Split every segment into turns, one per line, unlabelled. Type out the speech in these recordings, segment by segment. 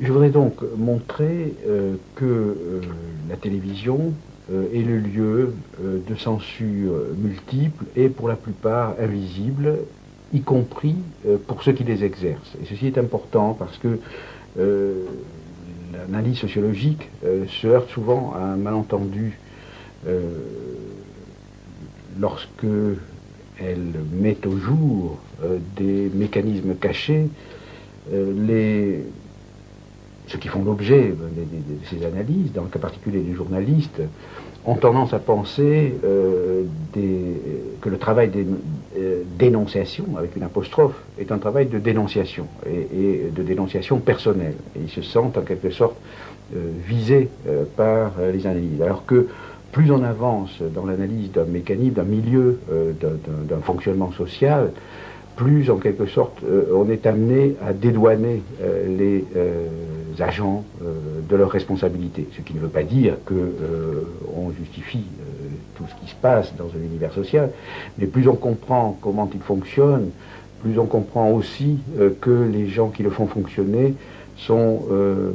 Je voudrais donc montrer que la télévision est le lieu de censure multiples et pour la plupart invisibles, y compris pour ceux qui les exercent. Et ceci est important parce que l'analyse sociologique se heurte souvent à un malentendu lorsque elle met au jour des mécanismes cachés. Ceux qui font l'objet de ces analyses, dans le cas particulier des journalistes, ont tendance à penser que le travail de dénonciation, avec une apostrophe, est un travail de dénonciation, et de dénonciation personnelle. Et ils se sentent en quelque sorte visés par les analyses. Alors que plus on avance dans l'analyse d'un mécanisme, d'un milieu, d'un fonctionnement social, plus en quelque sorte on est amené à dédouaner les agents de leurs responsabilités. Ce qui ne veut pas dire qu'on justifie tout ce qui se passe dans un univers social, mais plus on comprend comment il fonctionne, plus on comprend aussi que les gens qui le font fonctionner sont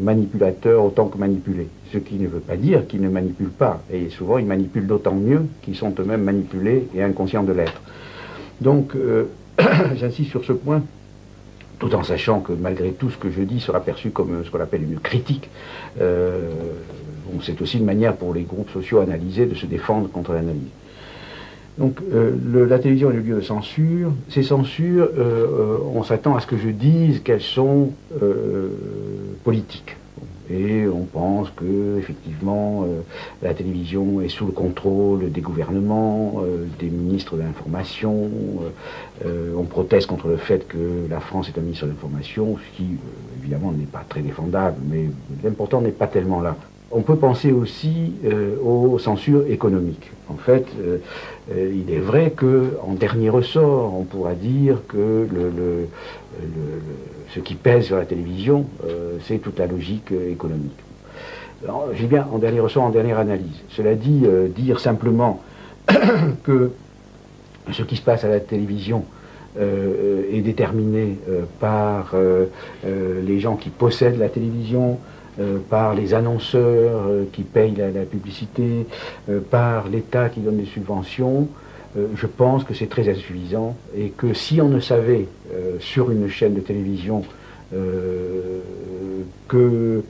manipulateurs autant que manipulés. Ce qui ne veut pas dire qu'ils ne manipulent pas, et souvent ils manipulent d'autant mieux qu'ils sont eux-mêmes manipulés et inconscients de l'être. Donc, j'insiste sur ce point, tout en sachant que malgré tout ce que je dis sera perçu comme ce qu'on appelle une critique. C'est aussi une manière pour les groupes sociaux analysés de se défendre contre l'analyse. Donc la télévision est le lieu de censure. Ces censures, on s'attend à ce que je dise qu'elles sont politiques. Et on pense que effectivement la télévision est sous le contrôle des gouvernements, des ministres de l'information. On proteste contre le fait que la France est un ministre de l'information, ce qui évidemment n'est pas très défendable, mais l'important n'est pas tellement là. On peut penser aussi aux censures économiques. En fait, il est vrai qu'en dernier ressort, on pourra dire que ce qui pèse sur la télévision, c'est toute la logique économique. Je dis bien en dernier ressort, en dernière analyse. Cela dit, dire simplement que ce qui se passe à la télévision est déterminé par les gens qui possèdent la télévision, par les annonceurs qui payent la publicité, par l'État qui donne des subventions, je pense que c'est très insuffisant et que si on ne savait sur une chaîne de télévision que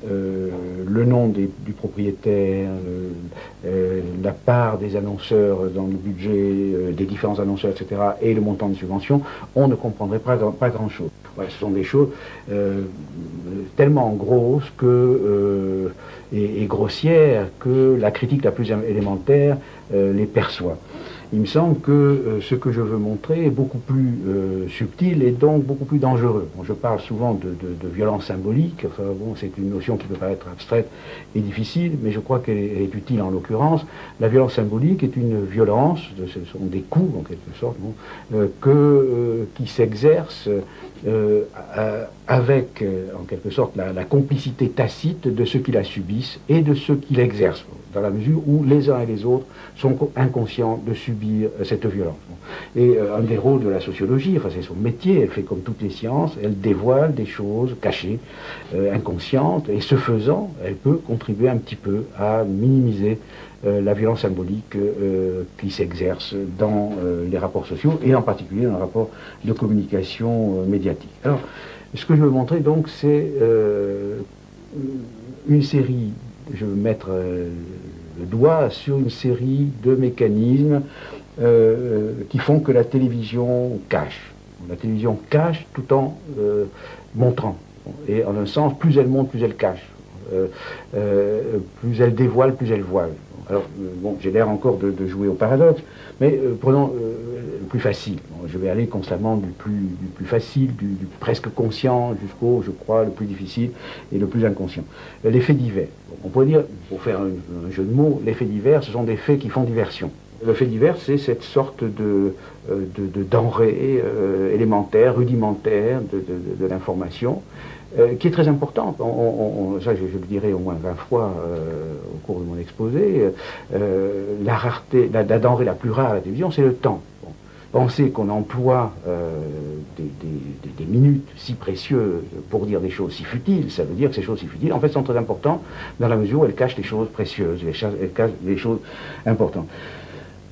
le nom du propriétaire, la part des annonceurs dans le budget, des différents annonceurs, etc., et le montant de subvention, on ne comprendrait pas grand-chose. Ouais, ce sont des choses tellement grosses et grossières que la critique la plus élémentaire les perçoit. Il me semble que ce que je veux montrer est beaucoup plus subtil et donc beaucoup plus dangereux. Bon, je parle souvent de violence symbolique, enfin, bon, c'est une notion qui peut paraître abstraite et difficile, mais je crois qu'elle est utile en l'occurrence. La violence symbolique est une violence, ce sont des coups en quelque sorte, qui s'exercent avec, en quelque sorte, la complicité tacite de ceux qui la subissent et de ceux qui l'exercent, dans la mesure où les uns et les autres sont inconscients de subir cette violence. Et un des rôles de la sociologie, enfin c'est son métier, elle fait comme toutes les sciences, elle dévoile des choses cachées, inconscientes, et ce faisant, elle peut contribuer un petit peu à minimiser la violence symbolique qui s'exerce dans les rapports sociaux, et en particulier dans le rapport de communication médiatique. Alors, ce que je veux montrer donc, c'est une série, je veux mettre le doigt sur une série de mécanismes qui font que la télévision cache. La télévision cache tout en montrant. Et en un sens, plus elle montre, plus elle cache. Plus elle dévoile, plus elle voile. Alors, bon, j'ai l'air encore de jouer au paradoxe, mais prenons le plus facile. Bon, je vais aller constamment du plus facile, du presque conscient, jusqu'au, je crois, le plus difficile et le plus inconscient. Les faits divers. Bon, on pourrait dire, pour faire un jeu de mots, les faits divers, ce sont des faits qui font diversion. Le fait divers, c'est cette sorte de denrée élémentaire, rudimentaire de l'information, qui est très importante. Ça, je le dirai au moins 20 fois au cours de mon exposé. La rareté, la denrée la plus rare à la télévision, c'est le temps. Bon. penser qu'on emploie des minutes si précieuses pour dire des choses si futiles, ça veut dire que ces choses si futiles, en fait, sont très importantes dans la mesure où elles cachent les choses précieuses, elles cachent les choses importantes.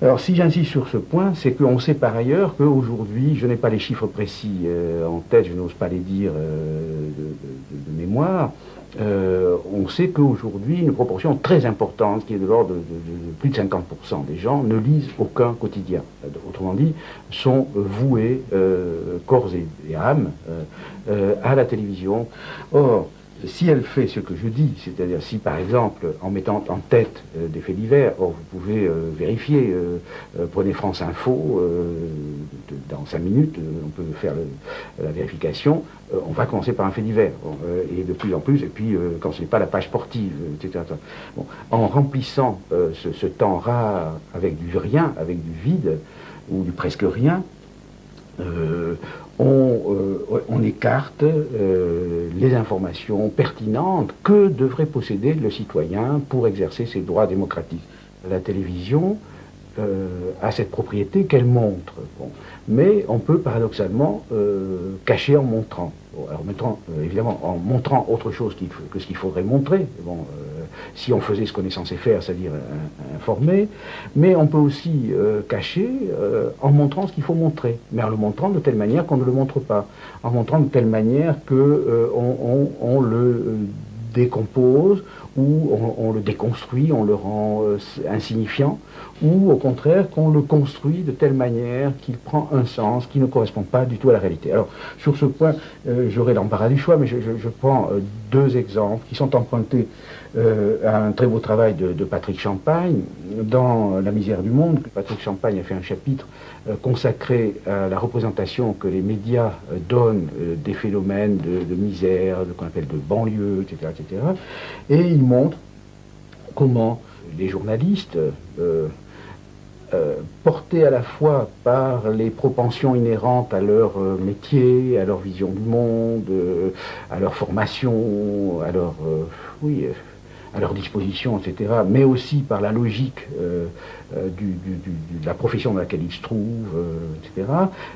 Alors, si j'insiste sur ce point, c'est qu'on sait par ailleurs qu'aujourd'hui, je n'ai pas les chiffres précis en tête, je n'ose pas les dire de mémoire, on sait qu'aujourd'hui, une proportion très importante, qui est de l'ordre de plus de 50% des gens, ne lisent aucun quotidien. Autrement dit, sont voués corps et âme à la télévision. Or, si elle fait ce que je dis, c'est-à-dire si par exemple en mettant en tête des faits divers, or vous pouvez vérifier, prenez France Info, dans 5 minutes, on peut faire la vérification, on va commencer par un fait divers, et de plus en plus, et puis quand ce n'est pas la page sportive, etc. Bon, en remplissant ce temps rare avec du rien, avec du vide, ou du presque rien, on écarte les informations pertinentes que devrait posséder le citoyen pour exercer ses droits démocratiques. La télévision a cette propriété qu'elle montre, bon. Mais on peut paradoxalement cacher en montrant. Bon, alors évidemment, en montrant autre chose que ce qu'il faudrait montrer, bon, si on faisait ce qu'on est censé faire, c'est-à-dire informer, mais on peut aussi cacher en montrant ce qu'il faut montrer, mais en le montrant de telle manière qu'on ne le montre pas, en montrant de telle manière qu'on le décompose, ou on le déconstruit, on le rend insignifiant, ou au contraire qu'on le construit de telle manière qu'il prend un sens qui ne correspond pas du tout à la réalité. Alors sur ce point, j'aurai l'embarras du choix, mais je prends 2 exemples qui sont empruntés à un très beau travail de Patrick Champagne dans La misère du monde. Patrick Champagne a fait un chapitre consacré à la représentation que les médias donnent des phénomènes de misère, de qu'on appelle de banlieue, etc., etc. Et il montre comment les journalistes, portés à la fois par les propensions inhérentes à leur métier, à leur vision du monde, à leur formation, à leur, à leur disposition, etc., mais aussi par la logique de la profession dans laquelle ils se trouvent, etc.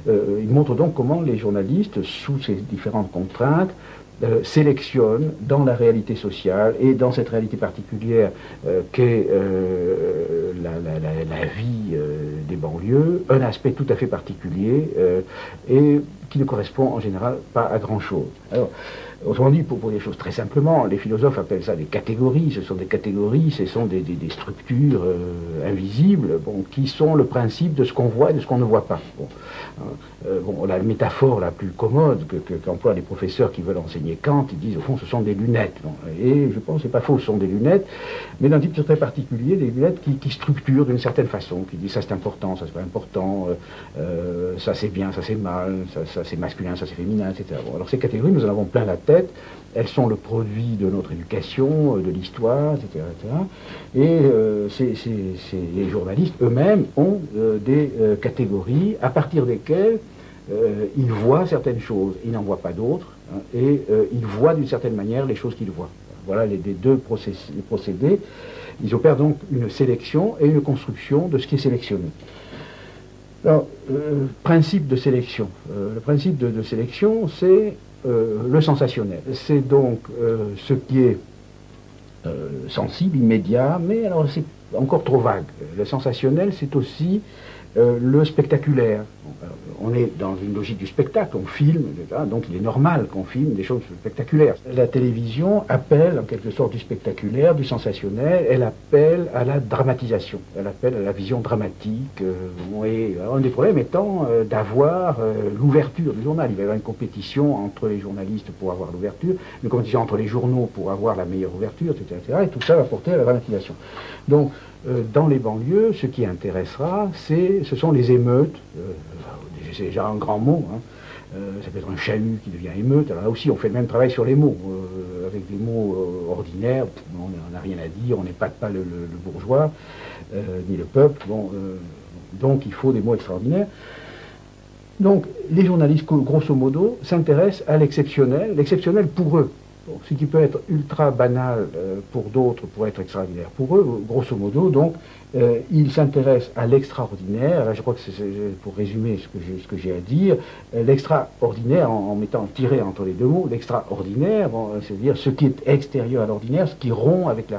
Il montre donc comment les journalistes, sous ces différentes contraintes, sélectionnent dans la réalité sociale et dans cette réalité particulière qu'est la vie des banlieues, un aspect tout à fait particulier et qui ne correspond en général pas à grand-chose. Alors, autrement dit, pour dire les choses très simplement, les philosophes appellent ça des catégories. Ce sont des catégories, ce sont des structures invisibles, bon, qui sont le principe de ce qu'on voit et de ce qu'on ne voit pas. Bon, la métaphore la plus commode qu'emploient les professeurs qui veulent enseigner Kant, ils disent au fond ce sont des lunettes. Bon, et je pense que c'est pas faux, ce sont des lunettes, mais d'un type très particulier, des lunettes qui structurent d'une certaine façon, qui disent ça c'est important, ça c'est pas important, ça c'est bien, ça c'est mal, ça c'est masculin, ça c'est féminin, etc. Bon, alors ces catégories, nous en avons plein la tête, elles sont le produit de notre éducation, de l'histoire, etc., etc. Et les journalistes eux-mêmes ont des catégories à partir desquelles ils voient certaines choses, ils n'en voient pas d'autres, hein, et ils voient d'une certaine manière les choses qu'ils voient. Voilà les 2 procédés. Ils opèrent donc une sélection et une construction de ce qui est sélectionné. Alors, principe de sélection. Le principe de sélection, c'est le sensationnel. C'est donc ce qui est sensible, immédiat, mais alors c'est encore trop vague. Le sensationnel, c'est aussi le spectaculaire. On est dans une logique du spectacle, on filme, etc., donc il est normal qu'on filme des choses spectaculaires. La télévision appelle en quelque sorte du spectaculaire, du sensationnel, elle appelle à la dramatisation, elle appelle à la vision dramatique, et un des problèmes étant d'avoir l'ouverture du journal. Il va y avoir une compétition entre les journalistes pour avoir l'ouverture, une compétition entre les journaux pour avoir la meilleure ouverture, etc., et tout ça va porter à la dramatisation. Donc, dans les banlieues, ce qui intéressera, ce sont les émeutes. C'est déjà un grand mot. Hein. Ça peut être un chahut qui devient émeute. Alors là aussi, on fait le même travail sur les mots. Avec des mots ordinaires, on n'a rien à dire, on n'épate pas le bourgeois, ni le peuple. Bon, donc il faut des mots extraordinaires. Donc les journalistes, grosso modo, s'intéressent à l'exceptionnel pour eux. Bon, ce qui peut être ultra banal pour d'autres pourrait être extraordinaire pour eux. Grosso modo, donc, ils s'intéressent à l'extraordinaire. Là, je crois que c'est pour résumer ce que j'ai à dire. L'extraordinaire, en mettant tiré entre les deux mots, l'extraordinaire, bon, c'est-à-dire ce qui est extérieur à l'ordinaire, ce qui rompt avec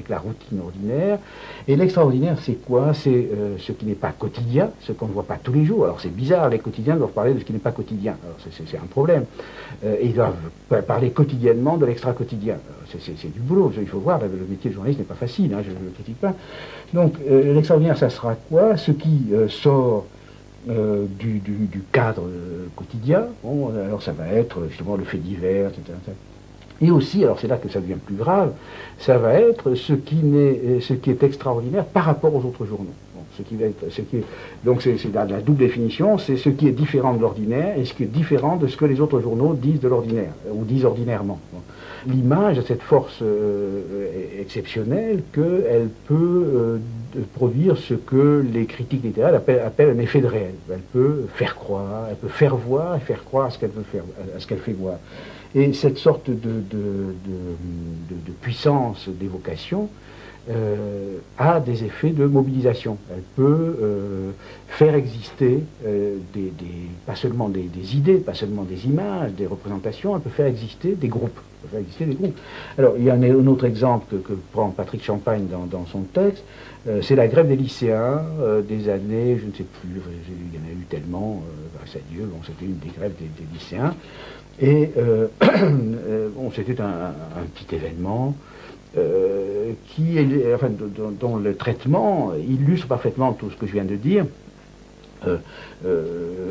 la routine ordinaire. Et l'extraordinaire, c'est quoi? C'est ce qui n'est pas quotidien, ce qu'on ne voit pas tous les jours. Alors c'est bizarre, les quotidiens doivent parler de ce qui n'est pas quotidien. Alors c'est un problème. Et ils doivent parler quotidiennement de l'extra-quotidien. C'est du boulot, il faut voir, le métier de journaliste n'est pas facile, hein, je ne le critique pas. Donc l'extraordinaire, ça sera quoi? Ce qui sort du cadre quotidien. Bon, alors ça va être justement le fait divers, etc. Et aussi, alors c'est là que ça devient plus grave, ça va être ce qui est extraordinaire par rapport aux autres journaux. Bon, donc c'est la double définition, c'est ce qui est différent de l'ordinaire et ce qui est différent de ce que les autres journaux disent de l'ordinaire, ou disent ordinairement. Bon. L'image a cette force exceptionnelle qu'elle peut produire ce que les critiques littéraires appellent un effet de réel. Elle peut faire croire, elle peut faire voir et faire croire à ce qu'elle fait voir. Et cette sorte de puissance d'évocation a des effets de mobilisation. Elle peut faire exister pas seulement des idées, pas seulement des images, des représentations, elle peut faire exister des groupes. Alors, il y a un autre exemple que prend Patrick Champagne dans son texte, c'est la grève des lycéens des années, je ne sais plus, il y en a eu tellement, grâce à Dieu, bon, c'était une des grèves des lycéens. Et bon, c'était un petit événement dont le traitement illustre parfaitement tout ce que je viens de dire.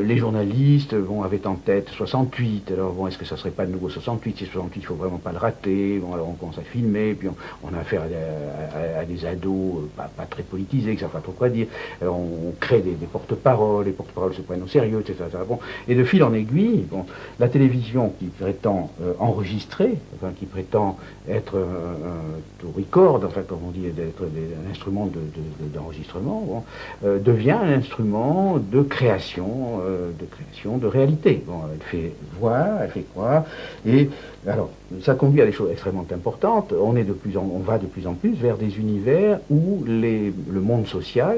Les journalistes avaient en tête 68, alors bon, est-ce que ça serait pas de nouveau 68? Si 68, il faut vraiment pas le rater. Bon, alors on commence à filmer, puis on a affaire à des ados pas très politisés, que ça ne savent pas trop quoi dire. Alors on crée des porte-paroles, les porte-paroles se prennent au sérieux, etc. Bon, et de fil en aiguille, bon, la télévision qui prétend enregistrer, enfin qui prétend être un to record, enfin comme on dit, d'être un instrument d'enregistrement, bon, devient un instrument de création, de réalité. Bon, elle fait voir, elle fait croire, et alors ça conduit à des choses extrêmement importantes. On va de plus en plus vers des univers où le monde social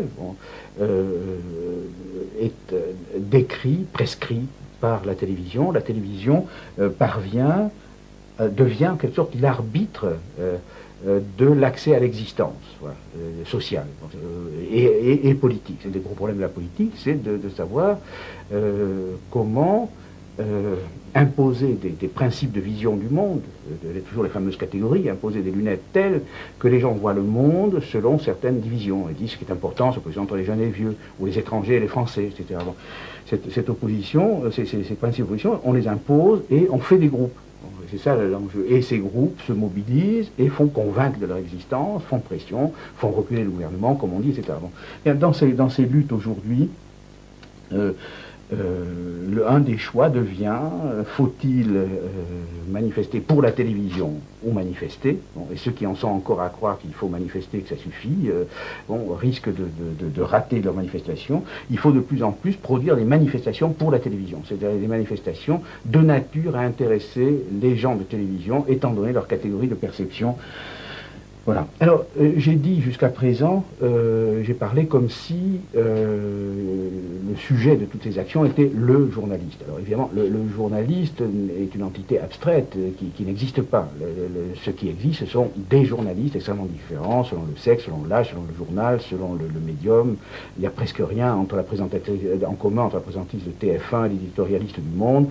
est décrit, prescrit par la télévision. La télévision devient en quelque sorte l'arbitre de l'accès à l'existence sociale et politique. C'est des gros problèmes de la politique, c'est de savoir comment imposer des principes de vision du monde, toujours les fameuses catégories, imposer des lunettes telles que les gens voient le monde selon certaines divisions. Ils disent ce qui est important, c'est l'opposition entre les jeunes et les vieux, ou les étrangers et les Français, etc. Bon, cette opposition, ces principes d'opposition, on les impose et on fait des groupes. C'est ça l'enjeu. Et ces groupes se mobilisent et font convaincre de leur existence, font pression, font reculer le gouvernement, comme on dit, etc. Bon. Et dans ces luttes aujourd'hui, un des choix devient, faut-il manifester pour la télévision ou manifester, bon, et ceux qui en sont encore à croire qu'il faut manifester, que ça suffit, risquent de rater leur manifestation. Il faut de plus en plus produire des manifestations pour la télévision, c'est-à-dire des manifestations de nature à intéresser les gens de télévision, étant donné leur catégorie de perception. Voilà. Alors, j'ai dit jusqu'à présent, j'ai parlé comme si le sujet de toutes ces actions était le journaliste. Alors évidemment, le journaliste est une entité abstraite qui n'existe pas. Ce qui existe, ce sont des journalistes extrêmement différents, selon le sexe, selon l'âge, selon le journal, selon le médium. Il n'y a presque rien en commun entre la présentatrice de TF1 et l'éditorialiste du Monde,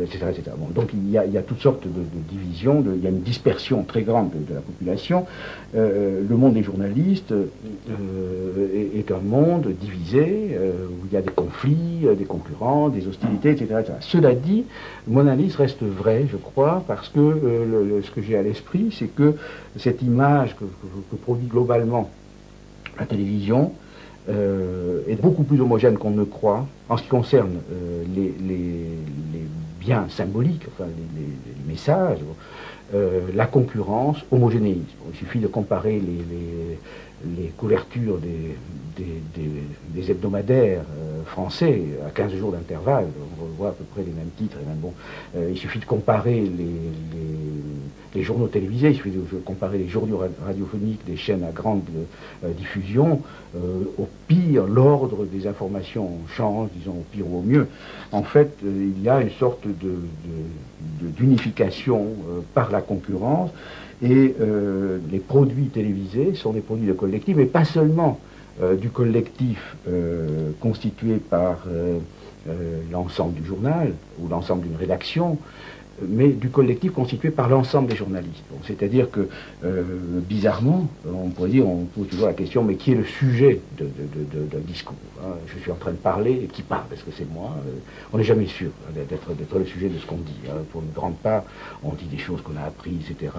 etc. etc. Bon, donc il y a toutes sortes de divisions, il y a une dispersion très grande de la population. Le monde des journalistes est un monde divisé, où il y a des conflits, des concurrents, des hostilités, etc., etc. Cela dit, mon analyse reste vraie, je crois, parce que ce que j'ai à l'esprit, c'est que cette image que produit globalement la télévision est beaucoup plus homogène qu'on ne croit en ce qui concerne les biens symboliques, enfin les messages. La concurrence homogénéise. Il suffit de comparer les couvertures des hebdomadaires français à 15 jours d'intervalle. On voit à peu près les mêmes titres. Et même bon, il suffit de comparer les journaux télévisés, il suffit de comparer les journaux radiophoniques des chaînes à grande diffusion, au pire, l'ordre des informations change, disons au pire ou au mieux. En fait, il y a une sorte d'unification par la concurrence, et les produits télévisés sont des produits de collectif, mais pas seulement du collectif constitué par l'ensemble du journal ou l'ensemble d'une rédaction, mais du collectif constitué par l'ensemble des journalistes. Bon, c'est-à-dire que, bizarrement, on pourrait dire, on pose toujours la question, mais qui est le sujet d'un discours, hein? Je suis en train de parler, et qui parle? Est-ce que c'est moi? On n'est jamais sûr d'être le sujet de ce qu'on dit. Hein. Pour une grande part, on dit des choses qu'on a apprises, etc.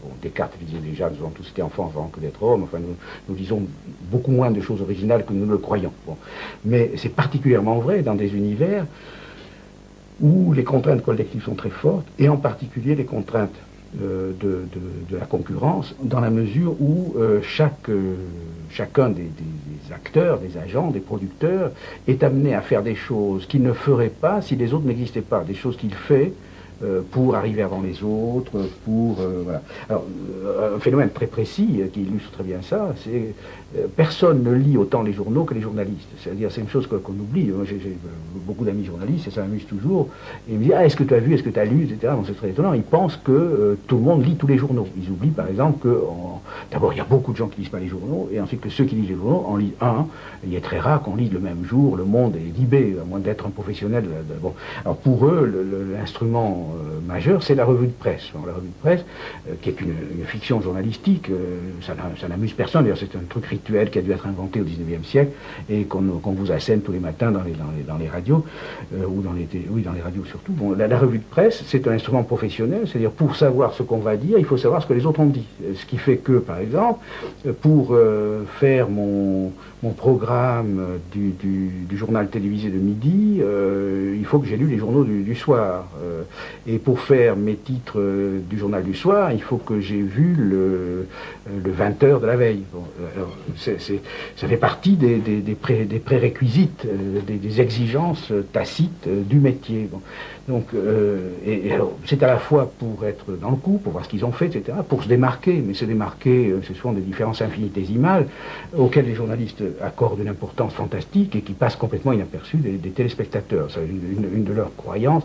Bon, Descartes disait déjà, nous avons tous été enfants avant que d'être hommes. Enfin, nous disons beaucoup moins de choses originales que nous ne le croyons. Bon. Mais c'est particulièrement vrai dans des univers où les contraintes collectives sont très fortes, et en particulier les contraintes de la concurrence, dans la mesure où chacun des acteurs, des agents, des producteurs, est amené à faire des choses qu'il ne ferait pas si les autres n'existaient pas, des choses qu'il fait pour arriver avant les autres, voilà. Alors, un phénomène très précis qui illustre très bien ça, c'est personne ne lit autant les journaux que les journalistes. C'est-à-dire, c'est une chose qu'on oublie. Moi, j'ai beaucoup d'amis journalistes, et ça m'amuse toujours. Et ils me disent, ah, est-ce que tu as vu, est-ce que tu as lu, etc. Bon, c'est très étonnant. Ils pensent que tout le monde lit tous les journaux. Ils oublient, par exemple, que, d'abord, il y a beaucoup de gens qui lisent pas les journaux, et ensuite que ceux qui lisent les journaux en lisent un. Il est très rare qu'on lise le même jour Le Monde et Libé, à moins d'être un professionnel. Bon. Alors, pour eux, l'instrument majeur, c'est la revue de presse. Bon, la revue de presse, qui est une fiction journalistique, ça n'amuse personne. D'ailleurs, c'est un truc rituel qui a dû être inventé au XIXe siècle et qu'on vous assène tous les matins dans les radios, ou dans les radios surtout. Bon, la revue de presse, c'est un instrument professionnel, c'est-à-dire pour savoir ce qu'on va dire, il faut savoir ce que les autres ont dit. Ce qui fait que, par exemple, pour faire mon programme du journal télévisé de midi, il faut que j'ai lu les journaux du soir. Et pour faire mes titres du journal du soir, il faut que j'ai vu le 20h de la veille. Bon, alors, ça fait partie des prérequisites, des exigences tacites du métier. Bon. Donc, et alors, c'est à la fois pour être dans le coup, pour voir ce qu'ils ont fait, etc., pour se démarquer, mais se démarquer, c'est souvent des différences infinitésimales auxquelles les journalistes accordent une importance fantastique et qui passent complètement inaperçues des téléspectateurs. Ça, une de leurs croyances,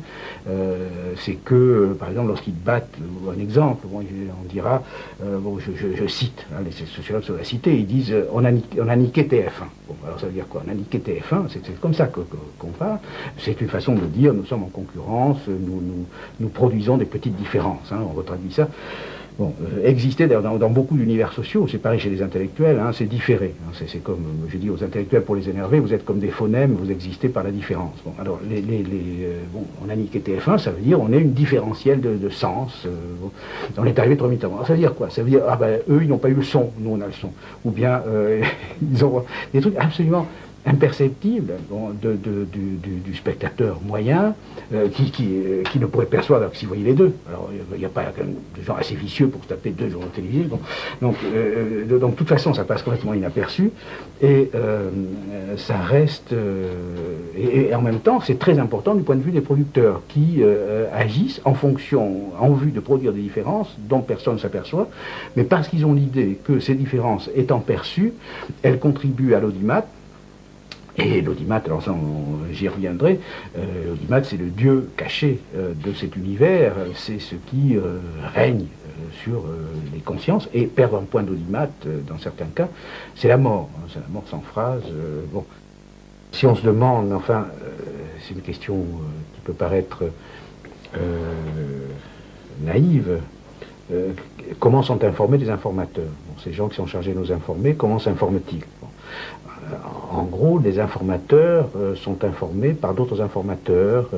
c'est que, par exemple, lorsqu'ils battent, un exemple, bon, on dira, bon, je cite, hein, les sociologues sur la cité, ils disent on a niqué TF1. Bon, alors ça veut dire quoi? On a niqué TF1, c'est comme ça qu'on parle. C'est une façon de dire nous sommes en concurrence, nous produisons des petites différences, hein, on retraduit ça. Bon, exister d'ailleurs dans beaucoup d'univers sociaux, c'est pareil chez les intellectuels, hein, c'est différé. Hein, c'est comme, je dis aux intellectuels pour les énerver, vous êtes comme des phonèmes, vous existez par la différence. Bon, alors, bon, on a niqué TF1, ça veut dire on est une différentielle de sens. Bon, on est arrivé trop vite avant. Ça veut dire quoi? Ça veut dire, ah ben, eux, ils n'ont pas eu le son, nous, on a le son. Ou bien, ils ont des trucs absolument imperceptible, bon, du spectateur moyen qui ne pourrait percevoir s'il voyait les deux. Alors il n'y a pas de gens assez vicieux pour se taper deux journaux télévisés. Bon. Donc de toute façon ça passe complètement inaperçu et ça reste et en même temps c'est très important du point de vue des producteurs qui agissent en vue de produire des différences dont personne ne s'aperçoit, mais parce qu'ils ont l'idée que ces différences étant perçues, elles contribuent à l'audimat. Et l'audimat, alors ça j'y reviendrai, l'audimat c'est le dieu caché de cet univers, c'est ce qui règne sur les consciences, et perdre un point d'audimat, dans certains cas, c'est la mort, hein, c'est la mort sans phrase. Bon. Si on se demande, enfin, c'est une question qui peut paraître naïve, comment sont informés les informateurs? Bon, ces gens qui sont chargés de nous informer, comment s'informent-ils? Bon. En gros, les informateurs sont informés par d'autres informateurs.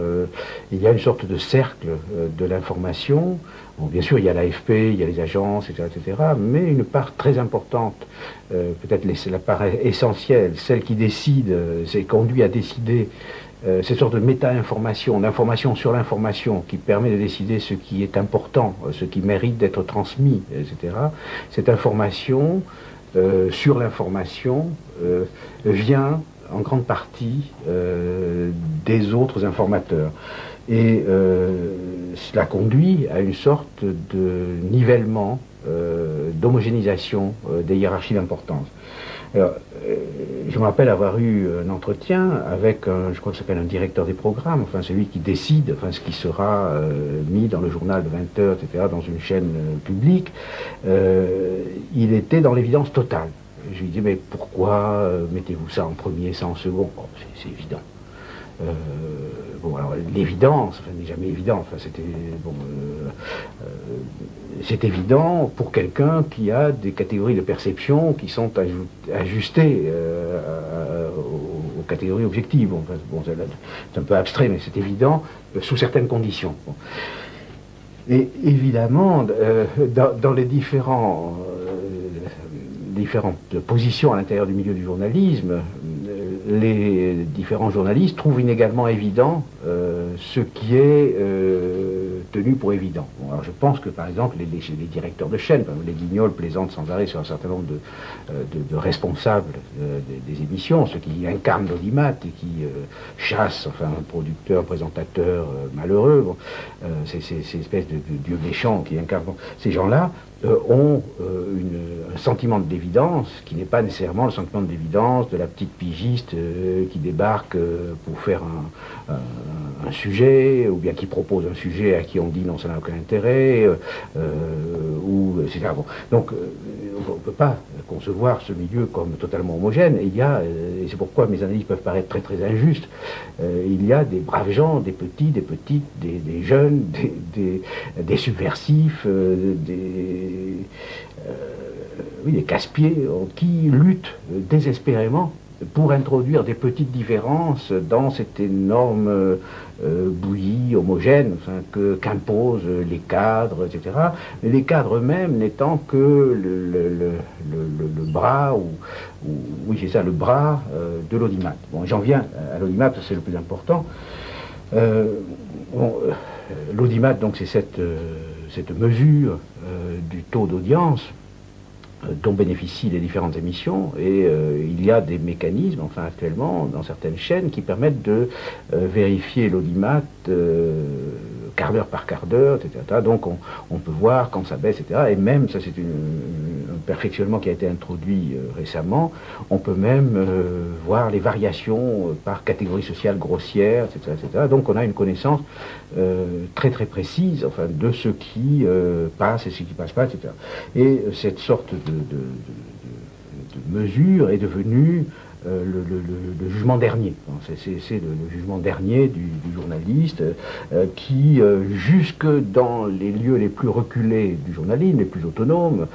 Il y a une sorte de cercle de l'information. Bon, bien sûr, il y a l'AFP, il y a les agences, etc., mais une part très importante, peut-être la part essentielle, celle qui décide, c'est conduit à décider cette sorte de méta-information, d'information sur l'information qui permet de décider ce qui est important, ce qui mérite d'être transmis, etc. Cette information sur l'information vient en grande partie des autres informateurs. Et cela conduit à une sorte de nivellement, d'homogénéisation des hiérarchies d'importance. Alors, je me rappelle avoir eu un entretien avec, je crois que ça s'appelle un directeur des programmes, enfin celui qui décide, enfin ce qui sera mis dans le journal de 20 heures, etc., dans une chaîne publique. Il était dans l'évidence totale. Je lui dis, mais pourquoi mettez-vous ça en premier, ça en second? Bon, c'est évident. Bon, alors l'évidence, enfin, n'est jamais évident. Enfin, c'était bon, c'est évident pour quelqu'un qui a des catégories de perception qui sont ajustées aux catégories objectives. Bon, bon, c'est un peu abstrait, mais c'est évident sous certaines conditions. Bon. Et évidemment, dans les différentes positions à l'intérieur du milieu du journalisme, les différents journalistes trouvent inégalement évident ce qui est tenu pour évident. Bon, alors je pense que par exemple les directeurs de chaîne, les Guignols plaisantent sans arrêt sur un certain nombre de responsables des émissions, ceux qui incarnent l'audimat et qui chassent enfin, un producteur, un présentateur malheureux, bon, ces espèces de dieux méchants qui incarnent. Bon, ces gens-là ont un sentiment d'évidence qui n'est pas nécessairement le sentiment d'évidence de la petite pigiste qui débarque pour faire un sujet, ou bien qui propose un sujet à qui on dit non, ça n'a aucun intérêt, ou etc. Bon. Donc, on ne peut pas concevoir ce milieu comme totalement homogène. Et il y a, et c'est pourquoi mes analyses peuvent paraître très très injustes, il y a des braves gens, des petits, des petites, des jeunes, des subversifs, des casse-pieds qui luttent désespérément pour introduire des petites différences dans cette énorme bouillie homogène enfin, qu'imposent les cadres, etc. Mais les cadres eux-mêmes n'étant que le bras, oui c'est ça, le bras de l'audimat. Bon, j'en viens à l'audimat, c'est le plus important. L'audimat, donc, c'est cette mesure du taux d'audience dont bénéficient les différentes émissions, et il y a des mécanismes, enfin actuellement, dans certaines chaînes, qui permettent de vérifier l'audimat quart d'heure par quart d'heure, etc. Donc on peut voir quand ça baisse, etc. Et même, ça c'est un perfectionnement qui a été introduit récemment, on peut même voir les variations par catégorie sociale grossière, etc., etc. Donc on a une connaissance très très précise enfin, de ce qui passe et ce qui ne passe pas, etc. Et cette sorte de mesure est devenue le jugement dernier. C'est le jugement dernier du journaliste qui, jusque dans les lieux les plus reculés du journalisme, les plus autonomes,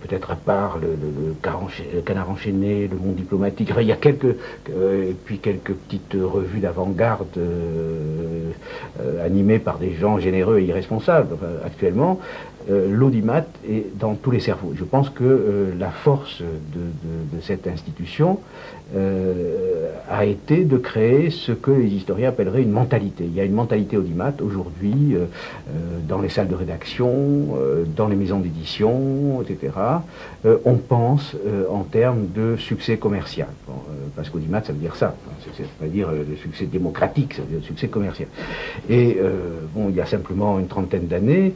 peut-être à part le Canard enchaîné, le Monde diplomatique, enfin, il y a puis quelques petites revues d'avant-garde animées par des gens généreux et irresponsables. Enfin, actuellement, l'audimat est dans tous les cerveaux. Je pense que la force de cette institution a été de créer ce que les historiens appelleraient une mentalité. Il y a une mentalité audimat aujourd'hui dans les salles de rédaction, dans les maisons d'édition, etc. On pense en termes de succès commercial. Bon, parce qu'audimat, ça veut dire ça. C'est pas dire le succès démocratique, ça veut dire le succès commercial. Et bon, il y a simplement une trentaine d'années,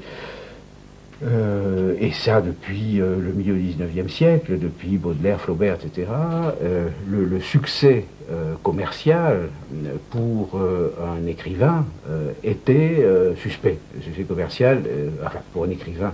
et ça depuis le milieu du XIXe siècle, depuis Baudelaire, Flaubert, etc., le succès commercial pour un écrivain était suspect. Le succès commercial, enfin pour un écrivain,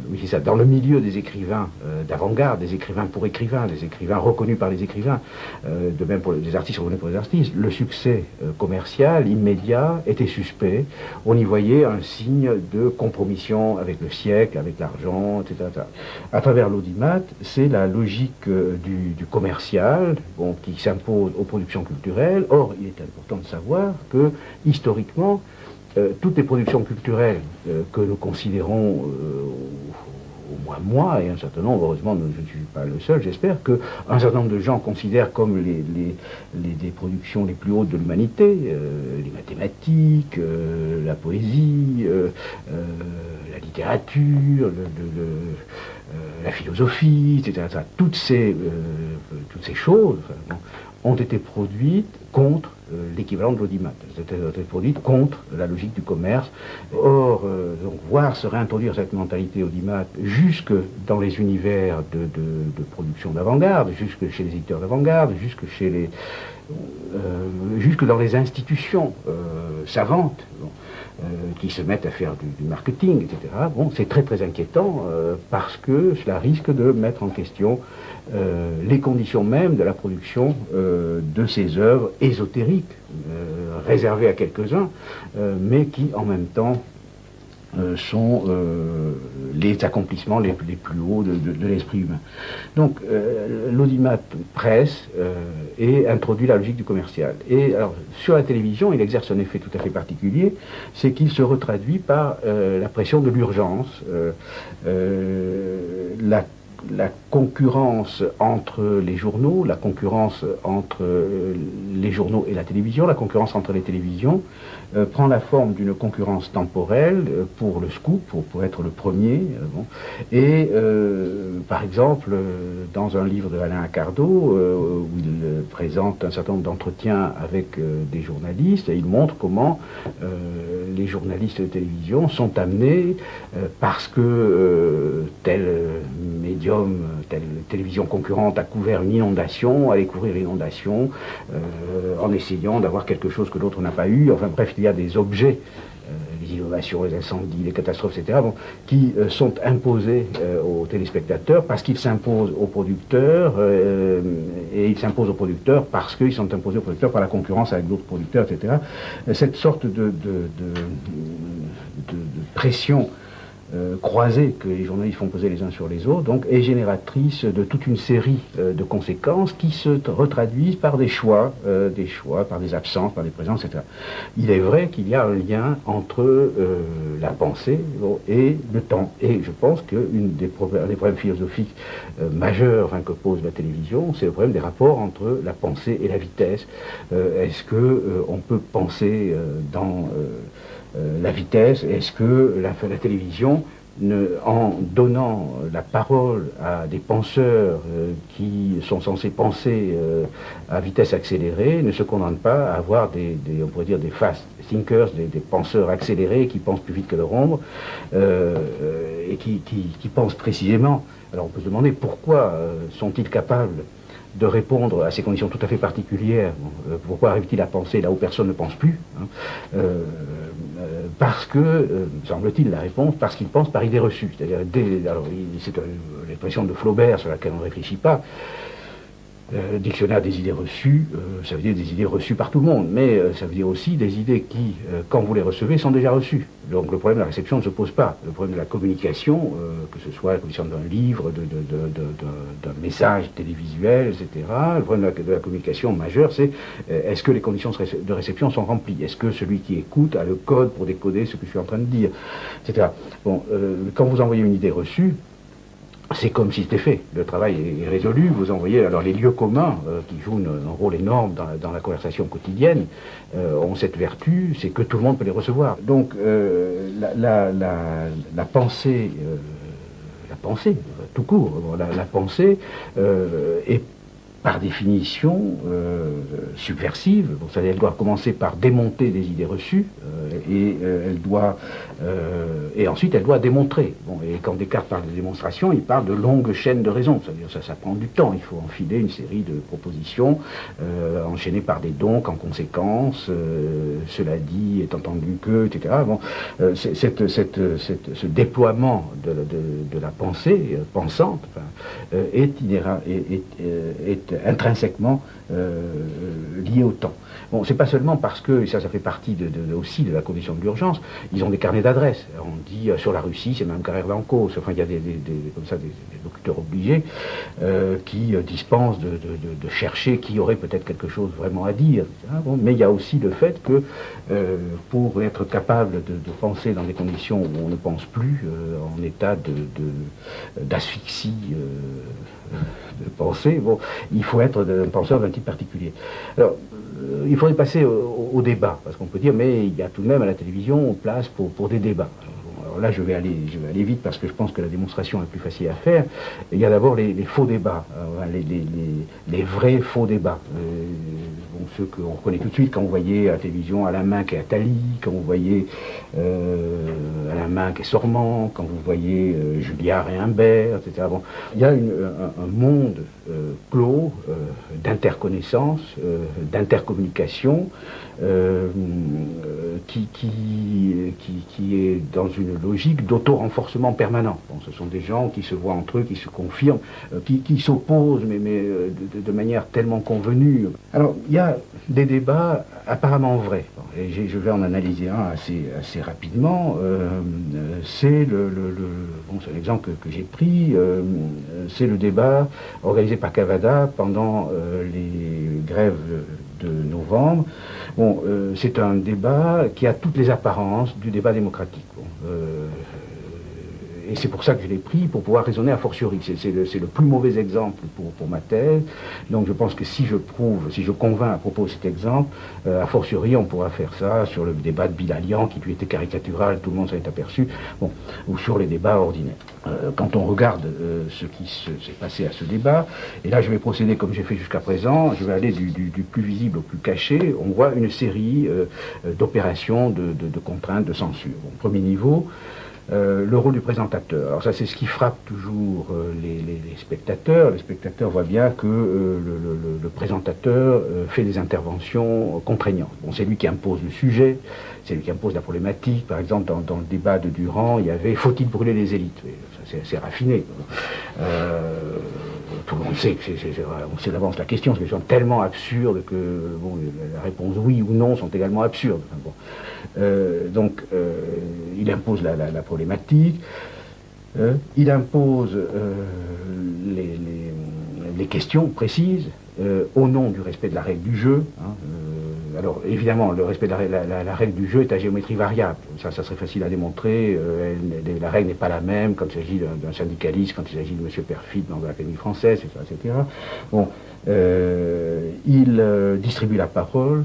oui c'est ça, dans le milieu des écrivains d'avant-garde, des écrivains pour écrivains, des écrivains reconnus par les écrivains, de même pour des artistes reconnus pour les artistes, le succès commercial immédiat était suspect. On y voyait un signe de compromission avec le siècle, avec l'argent, etc., etc. À travers l'audimat, c'est la logique du commercial, bon, qui s'impose aux productions culturelles. Or, il est important de savoir que, historiquement, toutes les productions culturelles que nous considérons, au moins moi, et un certain nombre, heureusement, je ne suis pas le seul, j'espère, qu'un certain nombre de gens considèrent comme les productions les plus hautes de l'humanité, les mathématiques, la poésie, la littérature, la philosophie, etc. Toutes ces choses, enfin, bon, ont été produites contre l'équivalent de l'audimat. Elles ont été produites contre la logique du commerce. Or, donc, voir se réintroduire cette mentalité audimat jusque dans les univers de production d'avant-garde, jusque chez les éditeurs d'avant-garde, jusque dans les institutions savantes, qui se mettent à faire du marketing, etc. Bon, c'est très très inquiétant parce que cela risque de mettre en question les conditions mêmes de la production de ces œuvres ésotériques, réservées à quelques-uns, mais qui en même temps sont les accomplissements les plus hauts de l'esprit humain. Donc l'audimat presse et introduit la logique du commercial. Et alors sur la télévision, il exerce un effet tout à fait particulier, c'est qu'il se retraduit par la pression de l'urgence, la concurrence entre les journaux, la concurrence entre les journaux et la télévision, la concurrence entre les télévisions prend la forme d'une concurrence temporelle pour le scoop, pour être le premier. Et par exemple, dans un livre de Alain Accardo, où il présente un certain nombre d'entretiens avec des journalistes, il montre comment les journalistes de télévision sont amenés, parce que tel médium, telle télévision concurrente a couvert une inondation, à aller couvrir l'inondation en essayant d'avoir quelque chose que l'autre n'a pas eu. Enfin bref, il y a des objets, les inondations, les incendies, les catastrophes, etc., qui sont imposés aux téléspectateurs parce qu'ils s'imposent aux producteurs, et ils s'imposent aux producteurs parce qu'ils sont imposés aux producteurs par la concurrence avec d'autres producteurs, etc. Cette sorte de pression croisée que les journalistes font peser les uns sur les autres, donc, est génératrice de toute une série de conséquences qui se retraduisent par des choix, par des absences, par des présences, etc. Il est vrai qu'il y a un lien entre la pensée et le temps. Et je pense qu'un des problèmes philosophiques majeurs que pose la télévision, c'est le problème des rapports entre la pensée et la vitesse. Est-ce que on peut penser dans la vitesse? Est-ce que la télévision, en donnant la parole à des penseurs qui sont censés penser à vitesse accélérée, ne se condamne pas à avoir on pourrait dire des fast thinkers, des penseurs accélérés qui pensent plus vite que leur ombre, et qui pensent précisément? Alors on peut se demander pourquoi sont-ils capables de répondre à ces conditions tout à fait particulières. Pourquoi arrive-t-il à penser là où personne ne pense plus, parce que, semble-t-il, la réponse, parce qu'ils pensent par idée reçue. C'est-à-dire, c'est l'expression de Flaubert sur laquelle on ne réfléchit pas. Dictionnaire des idées reçues, ça veut dire des idées reçues par tout le monde, mais ça veut dire aussi des idées qui, quand vous les recevez, sont déjà reçues. Donc le problème de la réception ne se pose pas. Le problème de la communication, que ce soit la communication d'un livre, d'un message télévisuel, etc., le problème de la communication majeur, c'est est-ce que les conditions de réception sont remplies? Est-ce que celui qui écoute a le code pour décoder ce que je suis en train de dire, etc. Bon, quand vous envoyez une idée reçue, c'est comme si c'était fait. Le travail est résolu. Vous envoyez alors les lieux communs qui jouent un rôle énorme dans la conversation quotidienne ont cette vertu, c'est que tout le monde peut les recevoir. Donc la pensée, tout court, la pensée est par définition subversive. Donc, c'est-à-dire elle doit commencer par démonter des idées reçues et ensuite elle doit démontrer. Bon, et quand Descartes parle de démonstration, il parle de longues chaînes de raisons. C'est-à-dire ça prend du temps. Il faut enfiler une série de propositions enchaînées par des donc en conséquence. Cela dit est entendu que, etc. Bon, ce déploiement de la pensée pensante est intrinsèquement lié au temps. Bon, c'est pas seulement parce que, et ça fait partie aussi de la condition de l'urgence, ils ont des carnets d'adresses. On dit sur la Russie, c'est même Carrère d'Ancos. Enfin, il y a comme ça des locuteurs obligés qui dispensent de chercher qui aurait peut-être quelque chose vraiment à dire. Bon, mais il y a aussi le fait que pour être capable de penser dans des conditions où on ne pense plus, en état d'asphyxie, de penser, bon, il faut être un penseur d'un type particulier. Alors, il faudrait passer au débat, parce qu'on peut dire, mais il y a tout de même à la télévision place pour des débats. Alors alors là je vais aller vite parce que je pense que la démonstration est plus facile à faire. Il y a d'abord les faux débats, les vrais faux débats. Bon, ceux qu'on reconnaît tout de suite quand vous voyez à la télévision Alain Minc et Attali, quand vous voyez Alain Minc et Sormand, quand vous voyez Julliard et Imbert, etc. Bon, il y a un monde clos d'interconnaissance, d'intercommunication, qui est dans une logique d'auto-renforcement permanent. Bon, ce sont des gens qui se voient entre eux, qui se confirment, qui s'opposent, mais de manière tellement convenue. Alors, il y a des débats apparemment vrais. Bon, et je vais en analyser un assez rapidement. C'est bon, c'est l'exemple que j'ai pris. C'est le débat organisé par Cavada pendant les grèves de novembre. Bon, c'est un débat qui a toutes les apparences du débat démocratique. Bon, et c'est pour ça que je l'ai pris, pour pouvoir raisonner a fortiori. C'est le plus mauvais exemple pour ma thèse. Donc je pense que si je convainc à propos de cet exemple, a fortiori on pourra faire ça sur le débat de Bilalian, qui lui était caricatural, tout le monde s'en est aperçu, bon, ou sur les débats ordinaires. Quand on regarde ce qui s'est passé à ce débat, et là je vais procéder comme j'ai fait jusqu'à présent, je vais aller du plus visible au plus caché, on voit une série d'opérations de contraintes, de censure. Bon, premier niveau, le rôle du présentateur. Alors ça, c'est ce qui frappe toujours les spectateurs. Les spectateurs voient bien que le présentateur fait des interventions contraignantes. Bon, c'est lui qui impose le sujet, c'est lui qui impose la problématique. Par exemple, dans le débat de Durand, il y avait « Faut-il brûler les élites ?» C'est raffiné. Tout le monde sait que on sait d'avance la question, c'est une question tellement absurde que bon, la réponse oui ou non sont également absurdes. Enfin, bon. Donc, il impose la problématique, il impose les questions précises, au nom du respect de la règle du jeu. Hein, alors évidemment, le respect de la règle du jeu est à géométrie variable. Ça serait facile à démontrer. La règle n'est pas la même quand il s'agit d'un syndicaliste, quand il s'agit de M. Perfit dans l'Académie française, etc. Bon, il distribue la parole.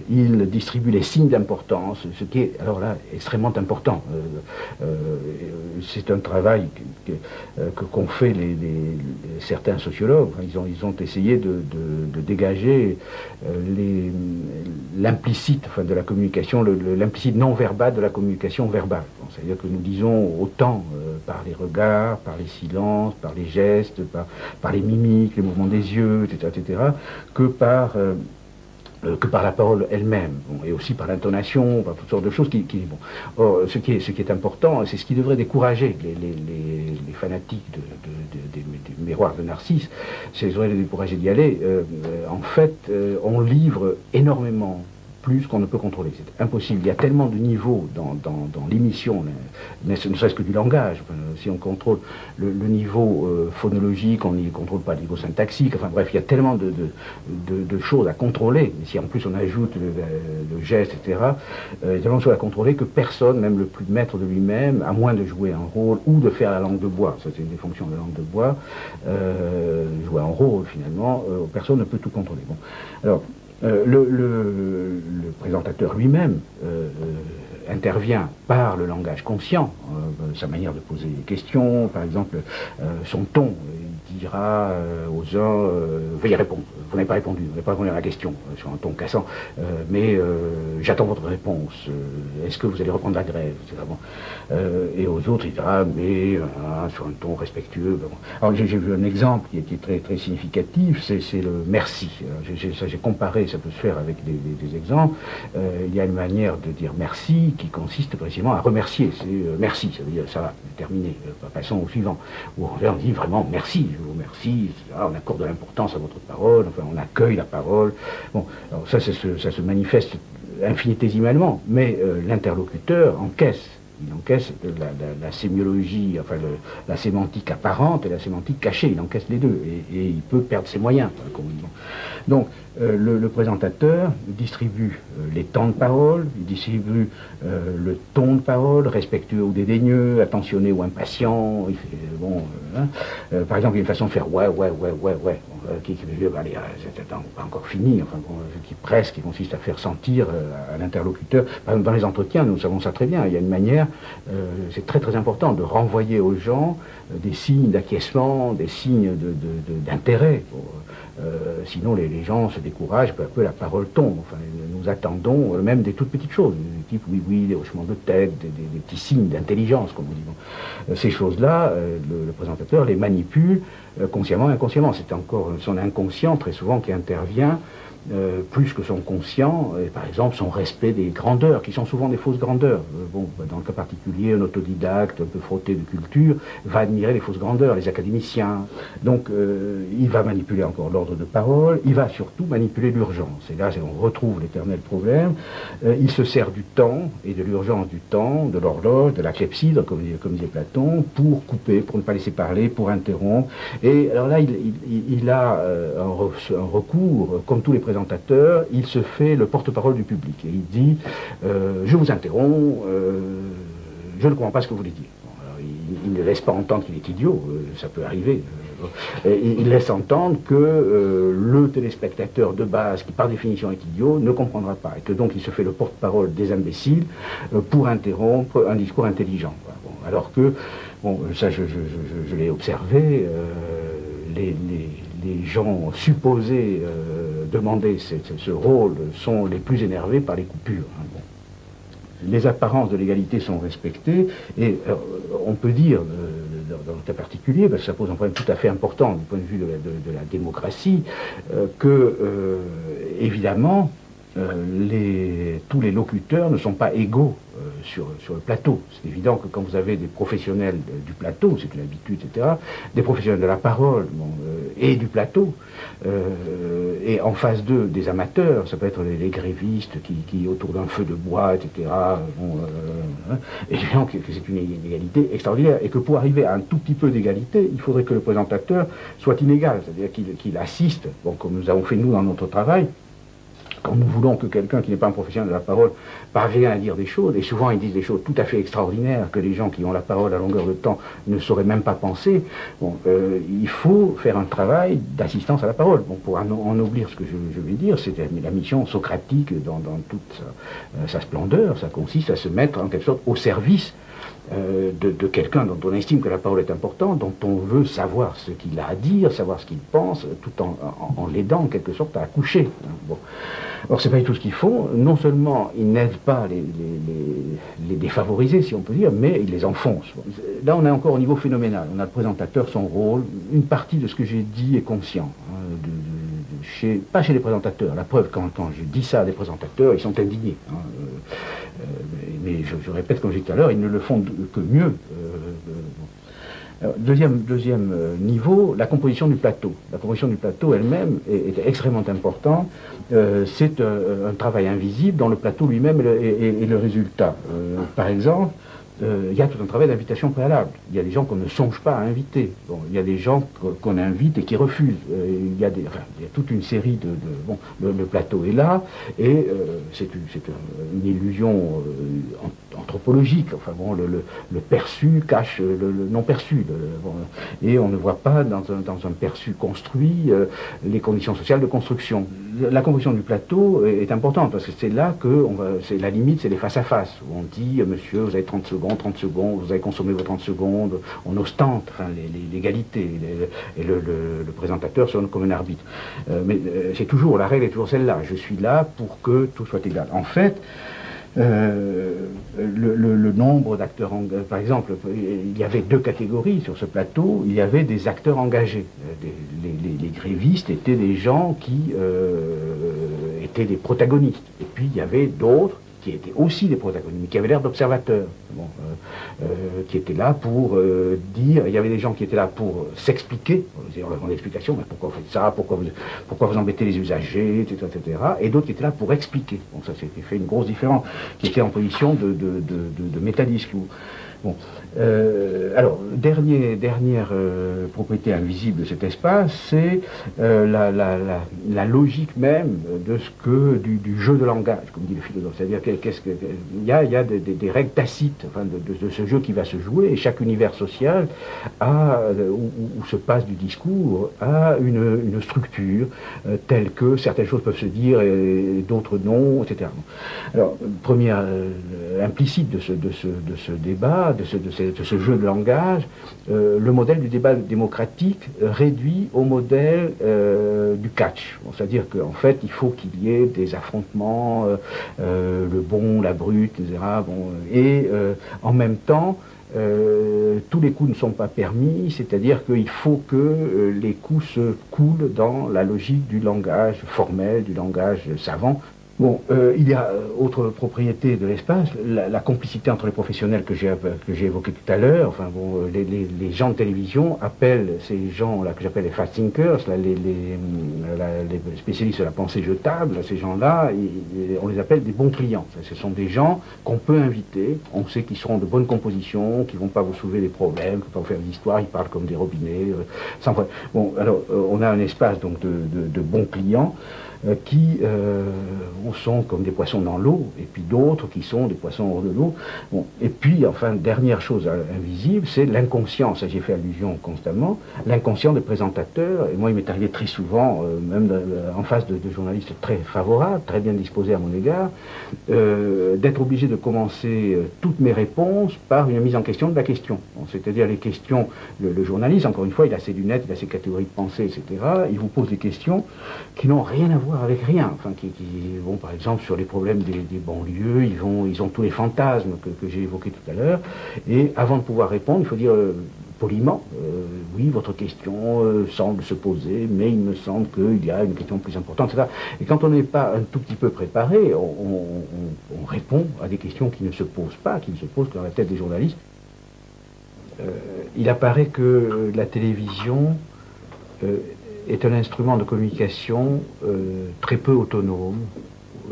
Il distribue les signes d'importance, ce qui est, alors là, extrêmement important. C'est un travail qu'ont fait certains sociologues. Ils ont essayé de dégager l'implicite de la communication, l'implicite non-verbal de la communication verbale. Bon, c'est-à-dire que nous disons autant par les regards, par les silences, par les gestes, par les mimiques, les mouvements des yeux, etc., que par la parole elle-même, bon, et aussi par l'intonation, par toutes sortes de choses bon. Or, ce qui est important, c'est ce qui devrait décourager les fanatiques des miroirs de Narcisse, c'est devrait les décourager d'y aller. En fait, on livre énormément plus qu'on ne peut contrôler. C'est impossible. Il y a tellement de niveaux dans l'émission, ne serait-ce que du langage. Enfin, si on contrôle le niveau phonologique, on n'y contrôle pas le niveau syntaxique. Enfin bref, il y a tellement de choses à contrôler. Et si en plus on ajoute le geste, etc., il y a tellement de choses à contrôler que personne, même le plus maître de lui-même, à moins de jouer un rôle ou de faire la langue de bois, ça c'est une des fonctions de la langue de bois, jouer un rôle finalement, personne ne peut tout contrôler. Bon. Alors, le présentateur lui-même intervient par le langage conscient, sa manière de poser des questions, par exemple son ton. Il dira aux uns veuillez répondre, vous n'avez pas répondu, vous n'avez pas répondu à la question, sur un ton cassant, mais j'attends votre réponse, est-ce que vous allez reprendre la grève, etc. Bon. Et aux autres il dira mais sur un ton respectueux. Bon. Alors j'ai vu un exemple qui est très, très significatif, c'est le merci. J'ai comparé, ça peut se faire avec des exemples. Il y a une manière de dire merci qui consiste précisément à remercier. C'est merci, ça veut dire ça va, terminé, passons au suivant. Ou on dit vraiment merci, je vous remercie, on accorde de l'importance à votre parole, enfin on accueille la parole. Bon, alors ça se manifeste infinitésimalement, mais l'interlocuteur encaisse. Il encaisse la sémiologie, enfin la sémantique apparente et la sémantique cachée, il encaisse les deux, et il peut perdre ses moyens, comme on dit. Donc, le présentateur distribue les temps de parole, il distribue le ton de parole, respectueux ou dédaigneux, attentionné ou impatient. Bon, par exemple, il y a une façon de faire ouais. c'est pas encore fini, enfin, qui consiste à faire sentir à l'interlocuteur. Par exemple, dans les entretiens, nous savons ça très bien, il y a une manière, c'est très très important de renvoyer aux gens des signes d'acquiescement, des signes d'intérêt. Sinon, les gens se découragent, peu à peu la parole tombe. Enfin, nous attendons même des toutes petites choses, du type oui, oui, des hochements de tête, des petits signes d'intelligence, comme on dit. Ces choses-là, le présentateur les manipule consciemment et inconsciemment. C'est encore son inconscient, très souvent, qui intervient plus que son conscient, et par exemple son respect des grandeurs, qui sont souvent des fausses grandeurs. Dans le cas particulier, un autodidacte un peu frotté de culture va admirer les fausses grandeurs, les académiciens. Donc il va manipuler encore l'ordre de parole, il va surtout manipuler l'urgence. Et là, on retrouve l'éternel problème. Il se sert du temps, et de l'urgence du temps, de l'horloge, de la clepsydre, comme disait Platon, pour couper, pour ne pas laisser parler, pour interrompre. Et alors là, il a un recours, comme tous les présentateurs, il se fait le porte-parole du public. Et il dit je vous interromps, je ne comprends pas ce que vous voulez dire. Bon, alors, il ne laisse pas entendre qu'il est idiot, ça peut arriver. Il laisse entendre que le téléspectateur de base, qui par définition est idiot, ne comprendra pas. Et que donc il se fait le porte-parole des imbéciles pour interrompre un discours intelligent. Bon, alors que, ça je l'ai observé, les gens supposés demander ce rôle sont les plus énervés par les coupures. Les apparences de l'égalité sont respectées, et on peut dire, dans le cas particulier, parce que ça pose un problème tout à fait important du point de vue de la démocratie, que, évidemment, tous les locuteurs ne sont pas égaux sur le plateau. C'est évident que quand vous avez des professionnels du plateau, c'est une habitude, etc., des professionnels de la parole et du plateau, et en face d'eux, des amateurs, ça peut être les grévistes qui autour d'un feu de bois, etc., évidemment que c'est une inégalité extraordinaire, et que pour arriver à un tout petit peu d'égalité, il faudrait que le présentateur soit inégal, c'est-à-dire qu'il assiste, comme nous avons fait nous dans notre travail. Quand nous voulons que quelqu'un qui n'est pas un professionnel de la parole parvienne à dire des choses, et souvent ils disent des choses tout à fait extraordinaires que les gens qui ont la parole à longueur de temps ne sauraient même pas penser, il faut faire un travail d'assistance à la parole. Pour ennoblir ce que je vais dire, c'est la mission socratique dans toute sa splendeur, ça consiste à se mettre en quelque sorte au service de quelqu'un dont on estime que la parole est importante, dont on veut savoir ce qu'il a à dire, savoir ce qu'il pense, tout en l'aidant en quelque sorte à accoucher. Or, c'est pas du tout ce qu'ils font. Non seulement ils n'aident pas les défavorisés, si on peut dire, mais ils les enfoncent. Là, on est encore au niveau phénoménal. On a le présentateur, son rôle. Une partie de ce que j'ai dit est conscient. Pas chez les présentateurs. La preuve, quand je dis ça à des présentateurs, ils sont indignés. Mais je répète, comme j'ai dit tout à l'heure, ils ne le font que mieux. Deuxième niveau, la composition du plateau. La composition du plateau elle-même est extrêmement importante. C'est un travail invisible dont le plateau lui-même est le résultat. Par exemple, il y a tout un travail d'invitation préalable. Il y a des gens qu'on ne songe pas à inviter. Il y a des gens qu'on invite et qui refusent. Il y a toute une série le plateau est là, et c'est une illusion anthropologique. Le perçu cache le non perçu. Et on ne voit pas dans un perçu construit les conditions sociales de construction. La composition du plateau est importante, parce que c'est là que c'est la limite, c'est les face-à-face, où on dit, monsieur, vous avez 30 secondes, vous avez consommé vos 30 secondes, on ostente l'égalité, et le présentateur sonne comme un arbitre. Mais la règle est toujours celle-là, je suis là pour que tout soit égal. En fait, le nombre d'acteurs engagés, par exemple, il y avait deux catégories sur ce plateau. Il y avait des acteurs engagés. Les grévistes étaient des gens qui étaient des protagonistes. Et puis il y avait d'autres qui étaient aussi des protagonistes, mais qui avaient l'air d'observateurs, qui étaient là pour dire. Il y avait des gens qui étaient là pour s'expliquer, on leur demande explication, mais pourquoi vous faites ça, pourquoi vous embêtez les usagers, etc., etc. Et d'autres qui étaient là pour expliquer. Ça s'était fait une grosse différence, qui était en position de métadiscours. Bon. Alors, dernière propriété invisible de cet espace, c'est la logique même du jeu de langage, comme dit le philosophe. C'est-à-dire qu'il y a des règles tacites, enfin, de ce jeu qui va se jouer, et chaque univers social où se passe du discours a une structure telle que certaines choses peuvent se dire et d'autres non, etc. Alors, première implicite de ce débat, de ce jeu de langage, le modèle du débat démocratique réduit au modèle du catch. Bon, c'est-à-dire qu'en fait, il faut qu'il y ait des affrontements, le bon, la brute, etc. Bon, et en même temps, tous les coups ne sont pas permis, c'est-à-dire qu'il faut que les coups se coulent dans la logique du langage formel, du langage savant. Bon, il y a autre propriété de l'espace, la complicité entre les professionnels que j'ai évoqué tout à l'heure. Enfin bon, les gens de télévision appellent ces gens-là que j'appelle les fast thinkers, là, les spécialistes de la pensée jetable. Ces gens-là, on les appelle des bons clients. Ce sont des gens qu'on peut inviter. On sait qu'ils seront de bonne composition, qu'ils vont pas vous soulever des problèmes, qu'ils vont pas vous faire des histoires. Ils parlent comme des robinets, sans problème. Bon, alors on a un espace donc de bons clients. Qui sont comme des poissons dans l'eau, et puis d'autres qui sont des poissons hors de l'eau. Bon. Et puis, enfin, dernière chose invisible, c'est l'inconscient. Ça, j'y fait allusion constamment. L'inconscient des présentateurs, et moi, il m'est arrivé très souvent, même en face de journalistes très favorables, très bien disposés à mon égard, d'être obligé de commencer toutes mes réponses par une mise en question de la question. Bon, c'est-à-dire les questions, le journaliste, encore une fois, il a ses lunettes, il a ses catégories de pensée, etc. Il vous pose des questions qui n'ont rien à voir avec rien, enfin, qui vont par exemple sur les problèmes des banlieues, ils ont tous les fantasmes que j'ai évoqués tout à l'heure, et avant de pouvoir répondre, il faut dire poliment, oui, votre question semble se poser, mais il me semble qu'il y a une question plus importante, etc. Et quand on n'est pas un tout petit peu préparé, on répond à des questions qui ne se posent pas, qui ne se posent que dans la tête des journalistes. Il apparaît que la télévision est un instrument de communication très peu autonome,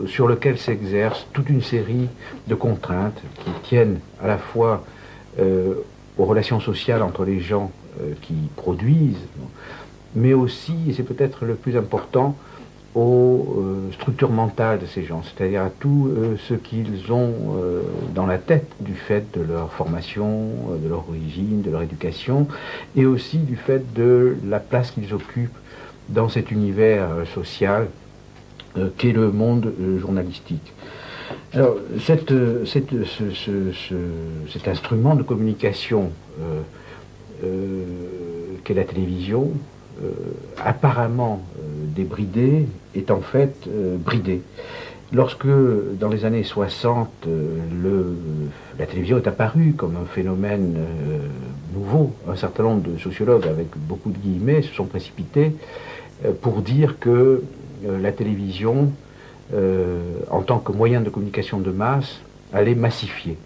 sur lequel s'exerce toute une série de contraintes qui tiennent à la fois aux relations sociales entre les gens qui produisent, mais aussi, et c'est peut-être le plus important, aux structures mentales de ces gens, c'est-à-dire à tout ce qu'ils ont dans la tête du fait de leur formation, de leur origine, de leur éducation, et aussi du fait de la place qu'ils occupent dans cet univers social qu'est le monde journalistique. Alors, cet instrument de communication qu'est la télévision, apparemment débridé, est en fait bridé. Lorsque, dans les années 60, la télévision est apparue comme un phénomène nouveau, un certain nombre de sociologues, avec beaucoup de guillemets, se sont précipités pour dire que la télévision, en tant que moyen de communication de masse, allait massifier.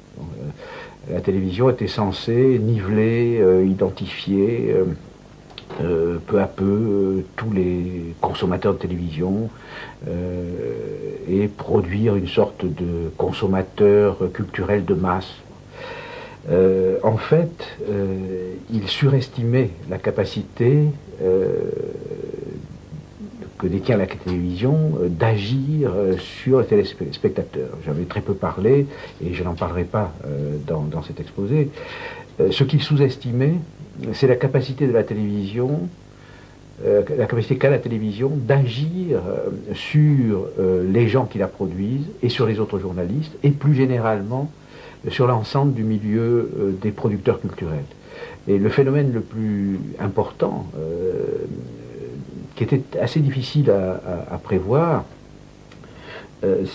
La télévision était censée niveler, identifier peu à peu tous les consommateurs de télévision et produire une sorte de consommateur culturel de masse. En fait, il surestimait la capacité que détient la télévision d'agir sur les téléspectateurs. J'en ai très peu parlé et je n'en parlerai pas dans cet exposé. Ce qu'il sous-estimait, c'est la capacité de la télévision, la capacité qu'a la télévision d'agir sur les gens qui la produisent et sur les autres journalistes et plus généralement sur l'ensemble du milieu des producteurs culturels. Et le phénomène le plus important, qui était assez difficile à prévoir,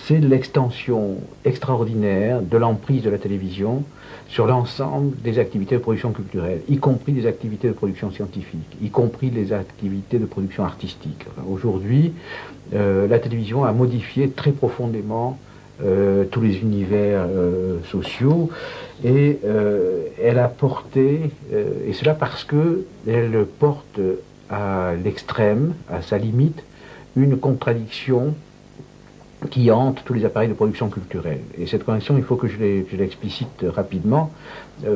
c'est l'extension extraordinaire de l'emprise de la télévision sur l'ensemble des activités de production culturelle, y compris des activités de production scientifique, y compris les activités de production artistique. Enfin, aujourd'hui, la télévision a modifié très profondément tous les univers sociaux et elle a porté, et cela parce qu'elle porte à l'extrême, à sa limite, une contradiction qui hante tous les appareils de production culturelle. Et cette connexion, il faut que je l'explicite rapidement,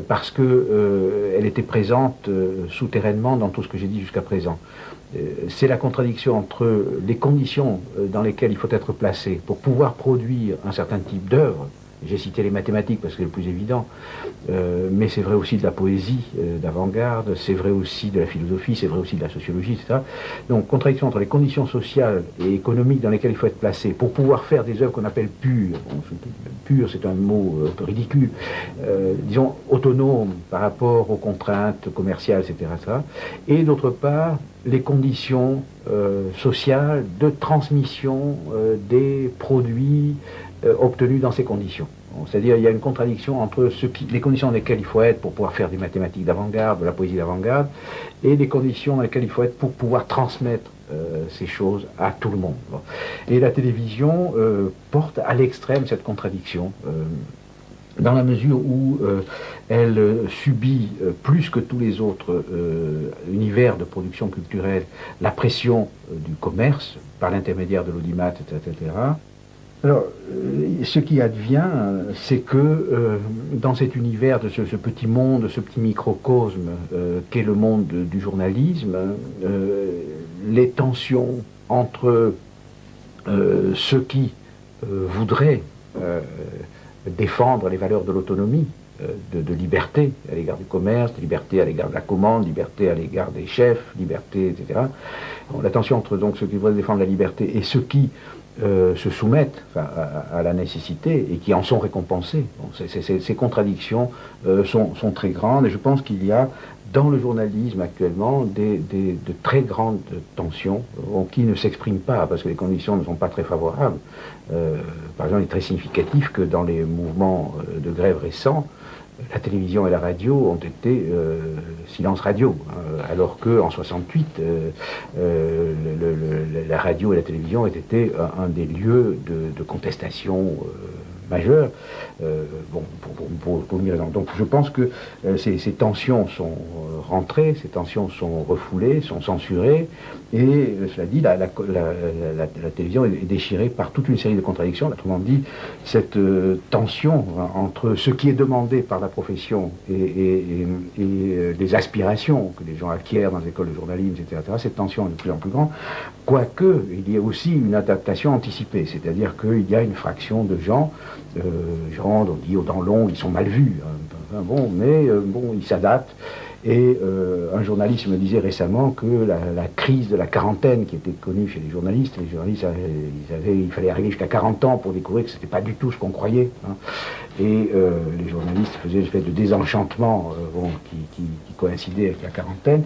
parce que elle était présente souterrainement dans tout ce que j'ai dit jusqu'à présent. C'est la contradiction entre les conditions dans lesquelles il faut être placé pour pouvoir produire un certain type d'œuvre. J'ai cité les mathématiques parce que c'est le plus évident, mais c'est vrai aussi de la poésie d'avant-garde, c'est vrai aussi de la philosophie, c'est vrai aussi de la sociologie, etc. Donc, contradiction entre les conditions sociales et économiques dans lesquelles il faut être placé pour pouvoir faire des œuvres qu'on appelle pures. Bon, pur, c'est un mot un peu ridicule, disons autonomes par rapport aux contraintes commerciales, etc. Et d'autre part, les conditions sociales de transmission des produits obtenus dans ces conditions. Bon, c'est-à-dire il y a une contradiction entre les conditions dans lesquelles il faut être pour pouvoir faire des mathématiques d'avant-garde, de la poésie d'avant-garde, et les conditions dans lesquelles il faut être pour pouvoir transmettre ces choses à tout le monde. Bon. Et la télévision porte à l'extrême cette contradiction. Dans la mesure où elle subit plus que tous les autres univers de production culturelle la pression du commerce par l'intermédiaire de l'audimat, etc. Alors, ce qui advient, c'est que dans cet univers de ce petit monde, ce petit microcosme qu'est le monde du journalisme, les tensions entre ceux qui voudraient défendre les valeurs de l'autonomie, de liberté à l'égard du commerce, de liberté à l'égard de la commande, liberté à l'égard des chefs, liberté, etc. Bon, la tension entre donc ceux qui voudraient défendre la liberté et ceux qui se soumettent à la nécessité et qui en sont récompensés. Bon, ces contradictions sont très grandes et je pense qu'il y a dans le journalisme actuellement de très grandes tensions qui ne s'expriment pas parce que les conditions ne sont pas très favorables. Par exemple, il est très significatif que dans les mouvements de grève récents, la télévision et la radio ont été silence radio, alors qu'en 68, la radio et la télévision étaient un des lieux de contestation majeure. Bon, pour une raison. Donc je pense que ces tensions sont rentrées, ces tensions sont refoulées, sont censurées, et cela dit, la télévision est déchirée par toute une série de contradictions. Autrement dit, cette tension entre ce qui est demandé par la profession et les aspirations que les gens acquièrent dans les écoles de journalisme, etc., cette tension est de plus en plus grande, quoique il y a aussi une adaptation anticipée, c'est-à-dire qu'il y a une fraction de gens, on dit dans l'ombre, ils sont mal vus, hein, bon, mais bon, ils s'adaptent. Et un journaliste me disait récemment que la crise de la quarantaine qui était connue chez les journalistes il fallait arriver jusqu'à 40 ans pour découvrir que c'était pas du tout ce qu'on croyait. Hein. Et les journalistes faisaient une espèce de désenchantement qui coïncidait avec la quarantaine.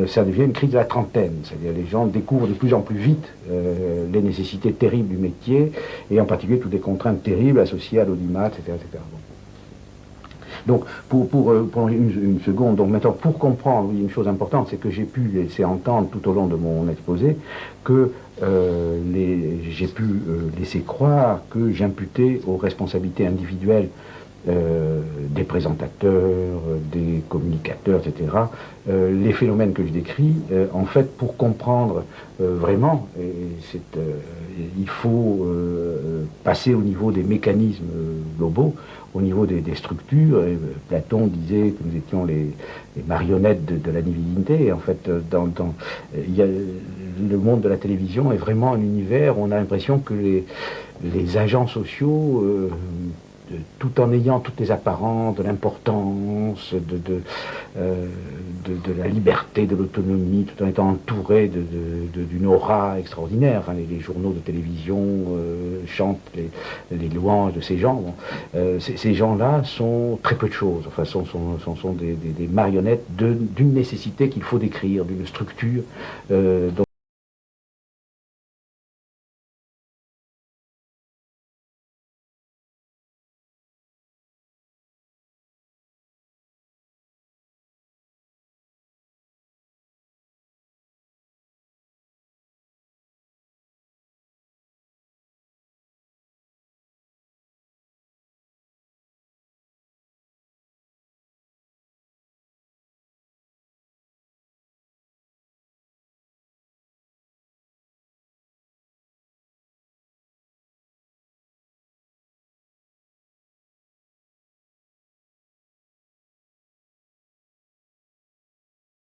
Ça devient une crise de la trentaine, c'est-à-dire les gens découvrent de plus en plus vite les nécessités terribles du métier, et en particulier toutes les contraintes terribles associées à l'audimat, etc. etc. Bon. Donc, pour une seconde, donc maintenant, pour comprendre, une chose importante, c'est que j'ai pu laisser entendre tout au long de mon exposé que j'ai pu laisser croire que j'imputais aux responsabilités individuelles des présentateurs, des communicateurs, etc., les phénomènes que je décris. En fait, pour comprendre vraiment, il faut passer au niveau des mécanismes globaux, au niveau des structures. Platon disait que nous étions les marionnettes de la divinité. En fait, le monde de la télévision est vraiment un univers où on a l'impression que les agents sociaux, tout en ayant toutes les apparences de l'importance, de la liberté, de l'autonomie, tout en étant entourés d'une aura extraordinaire. Enfin, les journaux de télévision chantent les louanges de ces gens. Bon. Ces gens-là sont très peu de choses. Enfin, sont des marionnettes d'une nécessité qu'il faut décrire, d'une structure dont